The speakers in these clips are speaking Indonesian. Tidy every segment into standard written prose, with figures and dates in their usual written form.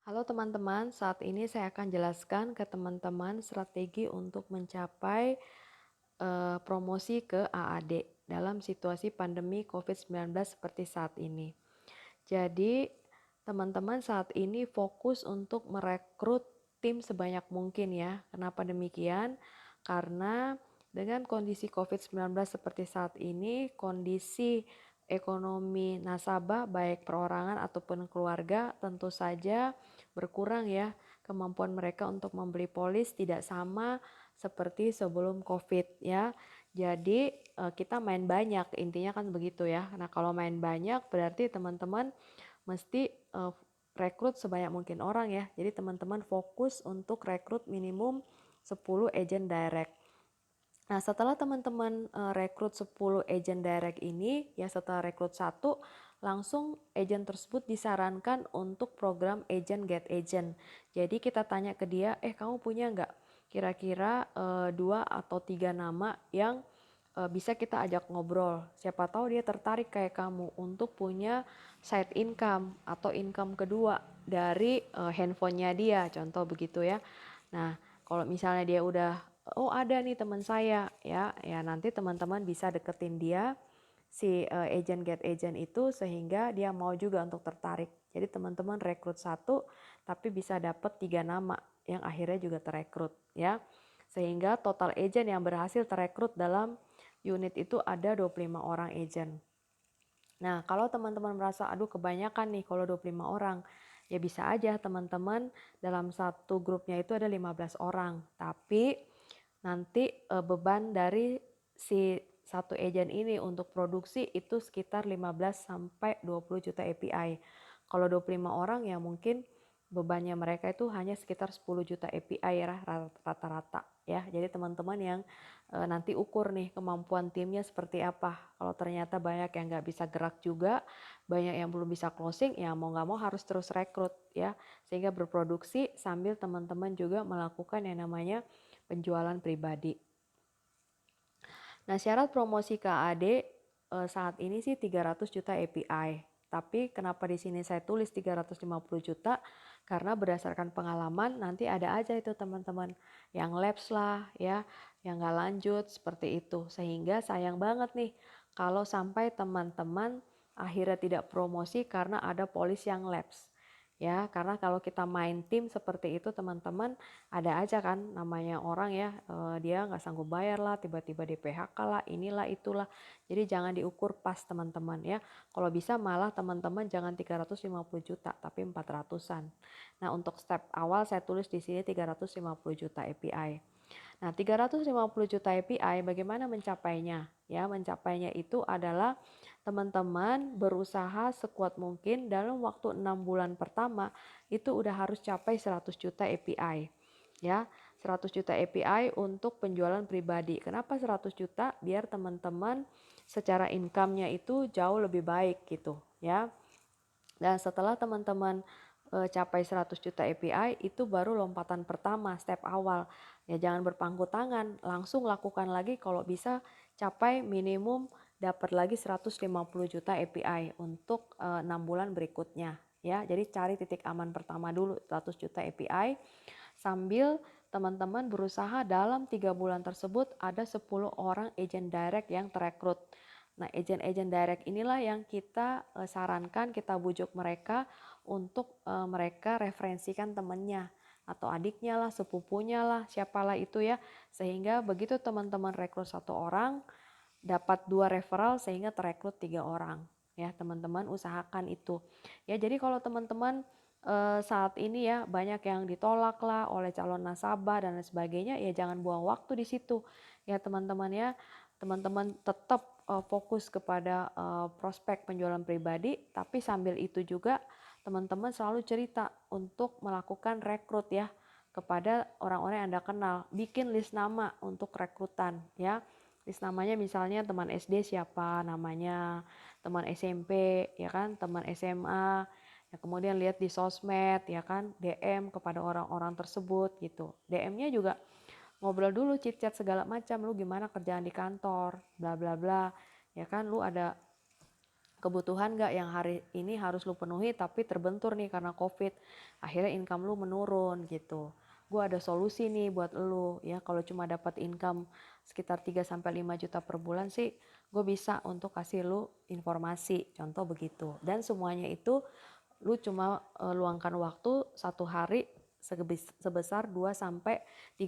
Halo teman-teman, saat ini saya akan jelaskan ke teman-teman strategi untuk mencapai promosi ke AAD dalam situasi pandemi COVID-19 seperti saat ini. Jadi, teman-teman saat ini fokus untuk merekrut tim sebanyak mungkin ya. Kenapa demikian? Karena dengan kondisi COVID-19 seperti saat ini, kondisi ekonomi nasabah baik perorangan ataupun keluarga tentu saja berkurang ya. Kemampuan mereka untuk membeli polis tidak sama seperti sebelum COVID ya. Jadi kita main banyak, intinya kan begitu ya. Nah kalau main banyak berarti teman-teman mesti rekrut sebanyak mungkin orang ya. Jadi teman-teman fokus untuk rekrut minimum 10 agent direct. Nah, setelah teman-teman rekrut 10 agent direct ini, ya setelah rekrut satu, langsung agent tersebut disarankan untuk program agent get agent. Jadi kita tanya ke dia, kamu punya nggak kira-kira 2 atau 3 nama yang bisa kita ajak ngobrol. Siapa tahu dia tertarik kayak kamu untuk punya side income atau income kedua dari handphonenya dia, contoh begitu ya. Nah, kalau misalnya dia udah oh ada nih teman saya ya nanti teman-teman bisa deketin dia si agent get agent itu sehingga dia mau juga untuk tertarik. Jadi teman-teman rekrut satu tapi bisa dapat 3 nama yang akhirnya juga terekrut ya. Sehingga total agent yang berhasil terekrut dalam unit itu ada 25 orang agent. Nah, kalau teman-teman merasa aduh kebanyakan nih kalau 25 orang, ya bisa aja teman-teman dalam satu grupnya itu ada 15 orang. Tapi nanti beban dari si satu agent ini untuk produksi itu sekitar 15 sampai 20 juta API. Kalau 25 orang ya mungkin bebannya mereka itu hanya sekitar 10 juta API ya rata-rata ya. Jadi teman-teman yang nanti ukur nih kemampuan timnya seperti apa. Kalau ternyata banyak yang nggak bisa gerak juga, banyak yang belum bisa closing, ya mau nggak mau harus terus rekrut ya. Sehingga berproduksi sambil teman-teman juga melakukan yang namanya penjualan pribadi. Nah, syarat promosi KAD saat ini sih 300 juta API. Tapi kenapa di sini saya tulis 350 juta? Karena berdasarkan pengalaman nanti ada aja itu teman-teman yang lapse lah ya, yang nggak lanjut seperti itu. Sehingga sayang banget nih kalau sampai teman-teman akhirnya tidak promosi karena ada polis yang lapse. Ya, karena kalau kita main tim seperti itu teman-teman ada aja kan namanya orang ya dia nggak sanggup bayar lah, tiba-tiba di PHK lah, inilah itulah. Jadi jangan diukur pas teman-teman ya. Kalau bisa malah teman-teman jangan 350 juta tapi 400-an. Nah, untuk step awal saya tulis di sini 350 juta API. Nah, 350 juta API bagaimana mencapainya? Ya, mencapainya itu adalah teman-teman berusaha sekuat mungkin dalam waktu 6 bulan pertama itu udah harus capai 100 juta API. Ya, 100 juta API untuk penjualan pribadi. Kenapa 100 juta? Biar teman-teman secara income-nya itu jauh lebih baik gitu, ya. Dan setelah teman-teman capai 100 juta API itu baru lompatan pertama, step awal. Ya jangan berpangku tangan, langsung lakukan lagi kalau bisa capai minimum dapat lagi 150 juta API untuk 6 bulan berikutnya. Ya, jadi cari titik aman pertama dulu 100 juta API sambil teman-teman berusaha dalam 3 bulan tersebut ada 10 orang agent direct yang terekrut. Nah, agent-agent direct inilah yang kita sarankan, kita bujuk mereka untuk mereka referensikan temannya atau adiknya lah, sepupunya lah, siapalah itu ya. Sehingga begitu teman-teman rekrut 1 orang, dapat 2 referral sehingga terekrut 3 orang. Ya, teman-teman usahakan itu. Ya, jadi kalau teman-teman saat ini ya banyak yang ditolak lah oleh calon nasabah dan lain sebagainya, ya jangan buang waktu di situ. Ya, teman-teman ya, teman-teman tetap fokus kepada prospek penjualan pribadi, tapi sambil itu juga teman-teman selalu cerita untuk melakukan rekrut ya kepada orang-orang yang Anda kenal. Bikin list nama untuk rekrutan ya. List namanya misalnya teman SD siapa namanya, teman SMP ya kan, teman SMA. Ya, kemudian lihat di sosmed ya kan, DM kepada orang-orang tersebut gitu. DM-nya juga ngobrol dulu, chit-chat segala macam, lu gimana kerjaan di kantor, bla bla bla. Ya kan, lu ada kebutuhan nggak yang hari ini harus lu penuhi tapi terbentur nih karena COVID, akhirnya income lu menurun gitu. Gue ada solusi nih buat lu ya, kalau cuma dapat income sekitar 3-5 juta per bulan sih gue bisa untuk kasih lu informasi, contoh begitu. Dan semuanya itu lu cuma luangkan waktu satu hari sebesar 2-3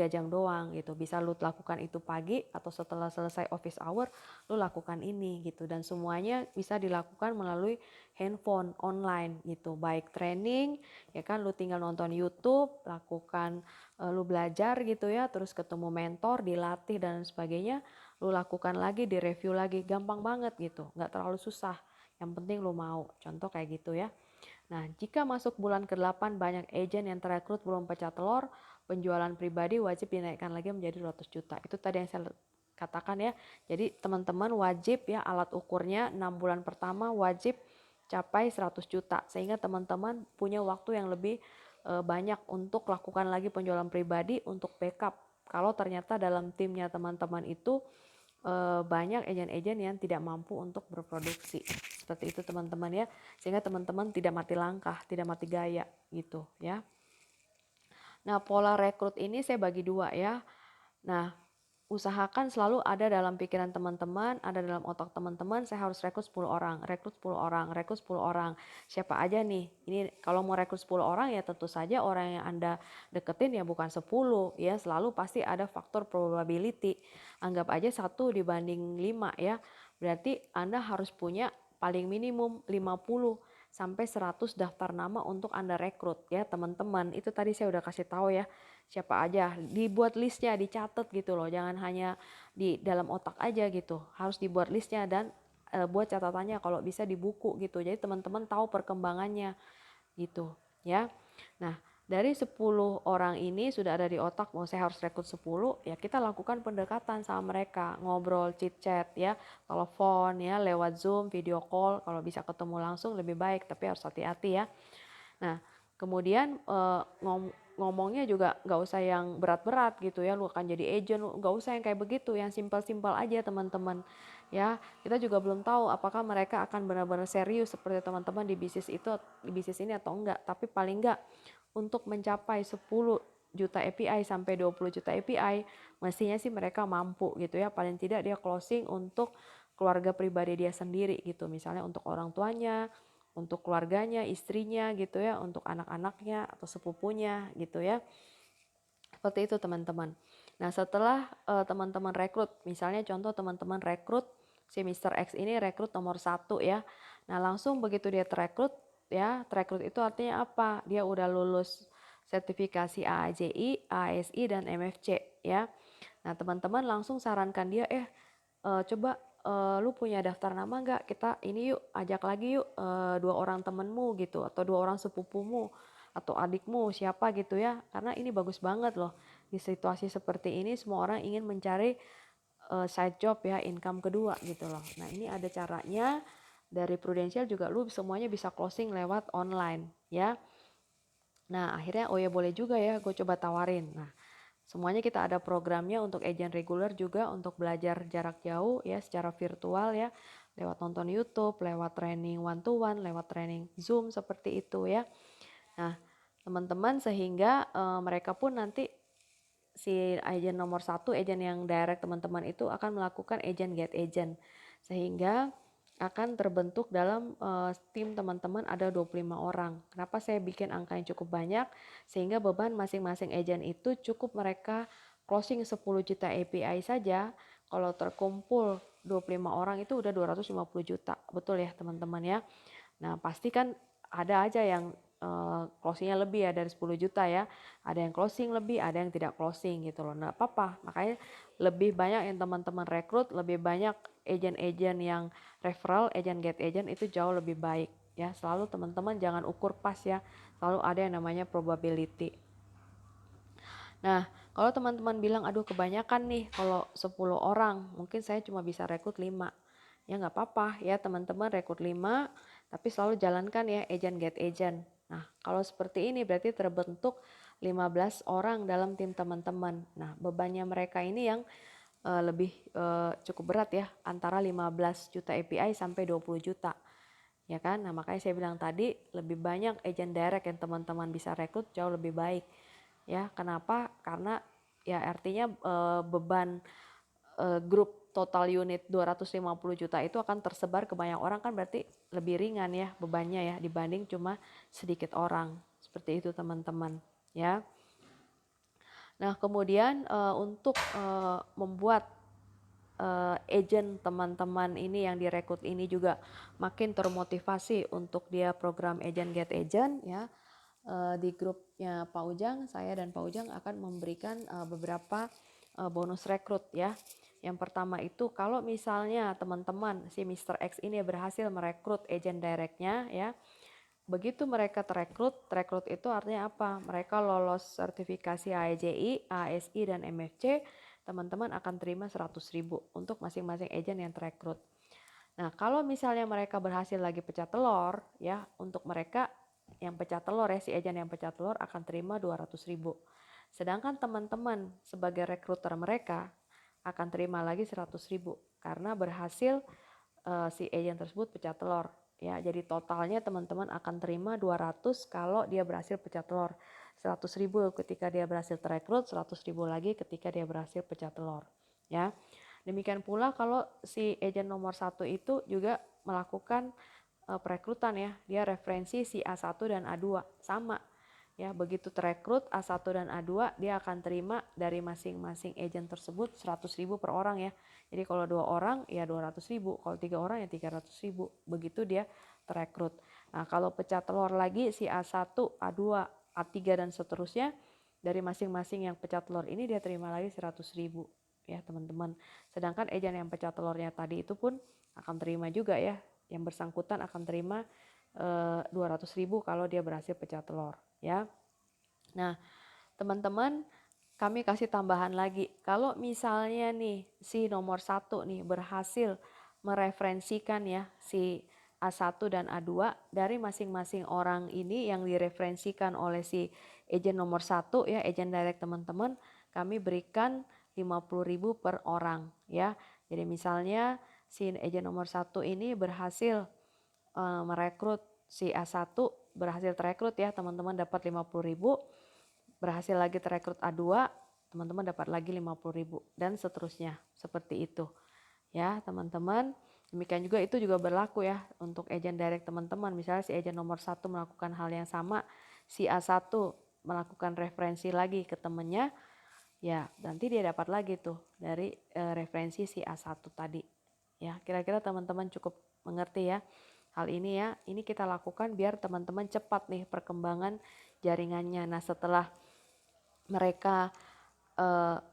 jam doang gitu. Bisa lu lakukan itu pagi atau setelah selesai office hour lu lakukan ini gitu, dan semuanya bisa dilakukan melalui handphone online gitu. Baik training ya kan, lu tinggal nonton YouTube, lakukan lu belajar gitu ya, terus ketemu mentor, dilatih dan sebagainya, lu lakukan lagi, direview lagi, gampang banget gitu, nggak terlalu susah. Yang penting lu mau, contoh kayak gitu ya. Nah, jika masuk bulan ke-8 banyak agent yang terekrut belum pecah telur, penjualan pribadi wajib dinaikkan lagi menjadi 200 juta. Itu tadi yang saya katakan ya. Jadi teman-teman wajib ya, alat ukurnya 6 bulan pertama wajib capai 100 juta. Sehingga teman-teman punya waktu yang lebih banyak untuk lakukan lagi penjualan pribadi untuk backup. Kalau ternyata dalam timnya teman-teman itu banyak agen-agen yang tidak mampu untuk berproduksi. Seperti itu teman-teman ya. Sehingga teman-teman tidak mati langkah, tidak mati gaya gitu ya. Nah, pola rekrut ini saya bagi dua ya. Nah, usahakan selalu ada dalam pikiran teman-teman, ada dalam otak teman-teman, saya harus rekrut 10 orang, rekrut 10 orang, rekrut 10 orang. Siapa aja nih? Ini kalau mau rekrut 10 orang ya tentu saja orang yang Anda deketin ya bukan 10 ya, selalu pasti ada faktor probability. Anggap aja 1 dibanding 5 ya. Berarti Anda harus punya paling minimum 50 sampai 100 daftar nama untuk Anda rekrut ya teman-teman. Itu tadi saya udah kasih tahu ya siapa aja, dibuat listnya, dicatat gitu loh, jangan hanya di dalam otak aja gitu, harus dibuat listnya dan buat catatannya kalau bisa di buku gitu, jadi teman-teman tahu perkembangannya gitu ya. Nah, dari 10 orang ini sudah ada di otak mau saya harus rekrut 10, ya kita lakukan pendekatan sama mereka, ngobrol, chit chat ya, telepon ya, lewat Zoom, video call, kalau bisa ketemu langsung lebih baik tapi harus hati-hati ya. Nah, kemudian ngomongnya juga nggak usah yang berat-berat gitu ya, lu akan jadi agent, nggak usah yang kayak begitu, yang simpel-simpel aja teman-teman ya. Kita juga belum tahu apakah mereka akan benar-benar serius seperti teman-teman di bisnis itu, di bisnis ini atau enggak, tapi paling enggak untuk mencapai 10 juta API sampai 20 juta API mestinya sih mereka mampu gitu ya, paling tidak dia closing untuk keluarga pribadi dia sendiri gitu, misalnya untuk orang tuanya, untuk keluarganya, istrinya gitu ya, untuk anak-anaknya atau sepupunya gitu ya. Seperti itu teman-teman. Nah, setelah teman-teman rekrut, misalnya contoh teman-teman rekrut si Mr. X ini rekrut nomor 1 ya. Nah, langsung begitu dia terekrut ya, terekrut itu artinya apa? Dia udah lulus sertifikasi AAJI, ASI dan MFC ya. Nah, teman-teman langsung sarankan dia coba lu punya daftar nama nggak? Kita ini yuk, ajak lagi yuk 2 orang temenmu gitu, atau 2 orang sepupumu, atau adikmu, siapa gitu ya. Karena ini bagus banget loh. Di situasi seperti ini semua orang ingin mencari side job ya, income kedua gitu loh. Nah, ini ada caranya. Dari Prudential juga lu semuanya bisa closing lewat online ya. Nah, akhirnya oh ya boleh juga ya gue coba tawarin. Nah, semuanya kita ada programnya untuk agent reguler juga untuk belajar jarak jauh ya secara virtual ya, lewat nonton YouTube, lewat training one to one, lewat training Zoom seperti itu ya. Nah, teman-teman sehingga mereka pun nanti si agent nomor 1, agent yang direct teman-teman itu akan melakukan agent get agent. Sehingga akan terbentuk dalam tim teman-teman ada 25 orang. Kenapa saya bikin angka yang cukup banyak? Sehingga beban masing-masing agent itu cukup mereka closing 10 juta API saja. Kalau terkumpul 25 orang itu udah 250 juta. Betul ya teman-teman ya. Nah, pasti kan ada aja yang closingnya lebih ya dari 10 juta ya. Ada yang closing lebih, ada yang tidak closing gitu loh. Nggak apa-apa, makanya lebih banyak yang teman-teman rekrut, lebih banyak agent-agent yang referral, agent get agent itu jauh lebih baik ya. Selalu teman-teman jangan ukur pas ya, selalu ada yang namanya probability. Nah, kalau teman-teman bilang, aduh kebanyakan nih kalau 10 orang, mungkin saya cuma bisa rekrut 5. Ya nggak apa-apa ya teman-teman, rekrut 5, tapi selalu jalankan ya agent get agent. Nah, kalau seperti ini berarti terbentuk 15 orang dalam tim teman-teman. Nah, bebannya mereka ini yang lebih cukup berat ya, antara 15 juta API sampai 20 juta. ya kan? Nah, makanya saya bilang tadi lebih banyak agent direct yang teman-teman bisa rekrut jauh lebih baik. Ya, kenapa? Karena ya artinya beban grup total unit 250 juta itu akan tersebar ke banyak orang, kan berarti lebih ringan ya bebannya ya dibanding cuma sedikit orang. Seperti itu teman-teman, ya. Nah, kemudian untuk membuat agent teman-teman ini yang direkrut ini juga makin termotivasi untuk dia program agent get agent, ya. Di grupnya Pak Ujang, saya dan Pak Ujang akan memberikan beberapa bonus rekrut, ya. Yang pertama itu kalau misalnya teman-teman si Mr. X ini berhasil merekrut agent directnya, ya. Begitu mereka terekrut itu artinya apa? Mereka lolos sertifikasi AEJI, ASI, dan MFC, teman-teman akan terima 100.000 untuk masing-masing agent yang terekrut. Nah, kalau misalnya mereka berhasil lagi pecah telur, ya, untuk mereka yang pecah telur ya, si agent yang pecah telur akan terima 200.000. Sedangkan teman-teman sebagai rekruter mereka akan terima lagi 100.000 karena berhasil si agent tersebut pecah telur. Ya, jadi totalnya teman-teman akan terima 200 kalau dia berhasil pecah telur. 100.000 ketika dia berhasil terekrut, 100.000 lagi ketika dia berhasil pecah telur. Ya, demikian pula kalau si agent nomor 1 itu juga melakukan perekrutan ya, dia referensi si A1 dan A2 sama. Ya, begitu terekrut A1 dan A2 dia akan terima dari masing-masing agent tersebut 100.000 per orang ya. Jadi kalau 2 orang ya 200.000, kalau 3 orang ya 300.000. Begitu dia terekrut. Nah, kalau pecah telur lagi si A1, A2, A3 dan seterusnya dari masing-masing yang pecah telur ini dia terima lagi 100.000 ya teman-teman. Sedangkan agent yang pecah telurnya tadi itu pun akan terima juga ya. Yang bersangkutan akan terima 200.000 kalau dia berhasil pecah telur ya. Nah, teman-teman, kami kasih tambahan lagi. Kalau misalnya nih si nomor 1 nih berhasil mereferensikan ya si A1 dan A2 dari masing-masing orang ini yang direferensikan oleh si agent nomor 1 ya, agent direct teman-teman, kami berikan 50.000 per orang ya. Jadi misalnya si agent nomor 1 ini berhasil merekrut si A1, berhasil terekrut ya teman-teman dapat 50.000, berhasil lagi terekrut A2, teman-teman dapat lagi 50.000 dan seterusnya seperti itu ya teman-teman. Demikian juga itu juga berlaku ya untuk agent direct teman-teman. Misalnya si agent nomor 1 melakukan hal yang sama, si A1 melakukan referensi lagi ke temennya, ya nanti dia dapat lagi tuh dari referensi si A1 tadi. Ya, kira-kira teman-teman cukup mengerti ya hal ini ya. Ini kita lakukan biar teman-teman cepat nih perkembangan jaringannya. Nah, setelah mereka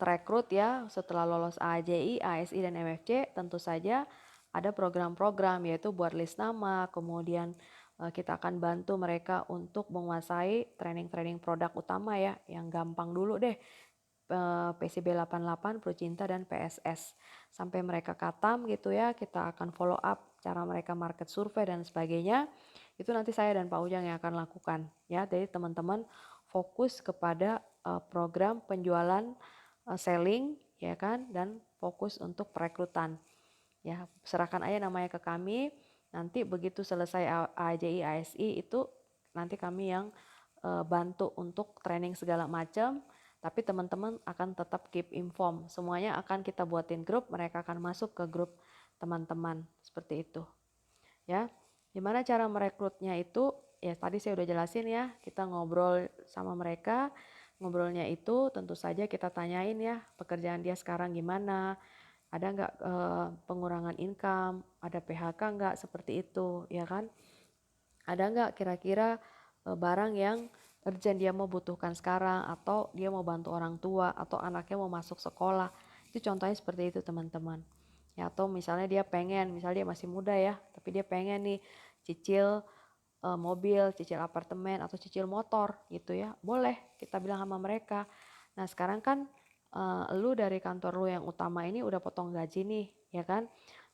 terekrut ya, setelah lolos AJI, ASI, dan MFC, tentu saja ada program-program yaitu buat list nama, kemudian kita akan bantu mereka untuk menguasai training-training produk utama ya, yang gampang dulu deh. PCB 88, Procinta, dan PSS. Sampai mereka katam gitu ya, kita akan follow up cara mereka market survei dan sebagainya. Itu nanti saya dan Pak Ujang yang akan lakukan ya. Jadi teman-teman fokus kepada program penjualan selling ya kan, dan fokus untuk perekrutan. Ya, serahkan aja namanya ke kami. Nanti begitu selesai AJI, ASI itu nanti kami yang bantu untuk training segala macam. Tapi teman-teman akan tetap keep inform. Semuanya akan kita buatin grup, mereka akan masuk ke grup teman-teman seperti itu. Ya, gimana cara merekrutnya itu? Ya tadi saya udah jelasin ya. Kita ngobrol sama mereka. Ngobrolnya itu tentu saja kita tanyain ya pekerjaan dia sekarang gimana, ada nggak pengurangan income, ada PHK nggak seperti itu, ya kan? Ada nggak kira-kira barang yang urgent dia mau butuhkan sekarang, atau dia mau bantu orang tua, atau anaknya mau masuk sekolah. Itu contohnya seperti itu teman-teman. Ya, atau misalnya dia pengen, misalnya dia masih muda ya, tapi dia pengen nih cicil mobil, cicil apartemen, atau cicil motor gitu ya. Boleh kita bilang sama mereka. Nah sekarang kan lu dari kantor lu yang utama ini udah potong gaji nih, ya kan?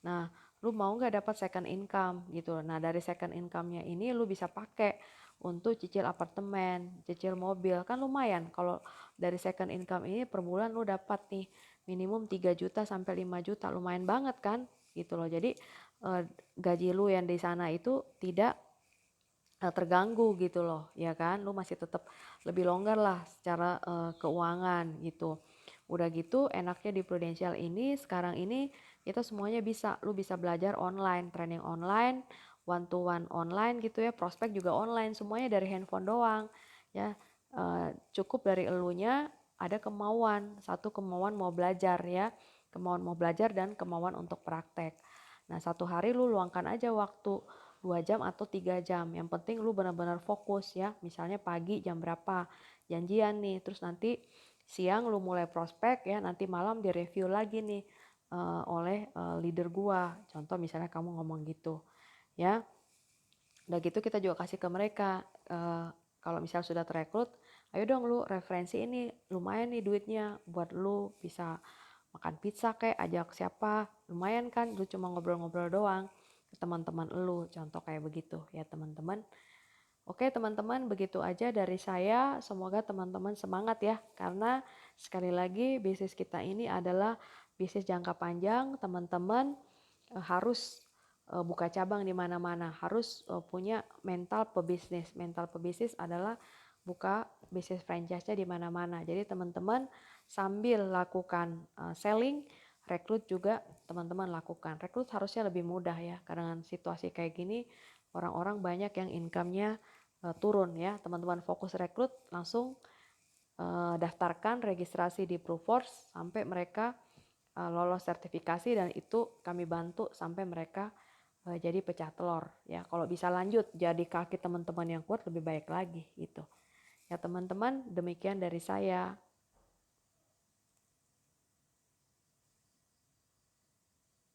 Nah, lu mau nggak dapat second income gitu? Nah dari second income-nya ini lu bisa pakai untuk cicil apartemen, cicil mobil, kan lumayan. Kalau dari second income ini per bulan lu dapat nih minimum 3 juta sampai 5 juta, lumayan banget kan? Gitu loh. Jadi gaji lu yang di sana itu tidak terganggu gitu loh, ya kan? Lu masih tetap lebih longgar lah secara keuangan gitu. Udah gitu enaknya di Prudential ini sekarang ini kita semuanya bisa, lu bisa belajar online, training online, one to one online gitu ya, prospek juga online, semuanya dari handphone doang ya. Cukup dari elunya ada kemauan, satu kemauan mau belajar ya, kemauan mau belajar dan kemauan untuk praktek. Nah, satu hari lu luangkan aja waktu 2 jam atau 3 jam. Yang penting lu benar-benar fokus ya. Misalnya pagi jam berapa janjian nih. Terus nanti siang lu mulai prospek ya. Nanti malam direview lagi nih oleh leader gua. Contoh misalnya kamu ngomong gitu ya. Udah gitu kita juga kasih ke mereka. Kalau misal sudah terekrut, ayo dong lu referensi ini. Lumayan nih duitnya buat lu bisa makan pizza kayak ajak siapa. Lumayan kan lu cuma ngobrol-ngobrol doang ke teman-teman lu, contoh kayak begitu ya teman-teman. Oke teman-teman, begitu aja dari saya. Semoga teman-teman semangat ya, karena sekali lagi bisnis kita ini adalah bisnis jangka panjang. Teman-teman harus buka cabang di mana-mana, harus punya mental pebisnis. Mental pebisnis adalah buka bisnis franchise-nya di mana-mana. Jadi teman-teman sambil lakukan selling, rekrut juga teman-teman lakukan. Rekrut harusnya lebih mudah ya, karena situasi kayak gini orang-orang banyak yang income-nya turun ya. Teman-teman fokus rekrut, langsung daftarkan registrasi di Proofforce sampai mereka lolos sertifikasi, dan itu kami bantu sampai mereka jadi pecah telur ya. Kalau bisa lanjut jadi kaki teman-teman yang kuat lebih baik lagi gitu. Ya teman-teman, demikian dari saya.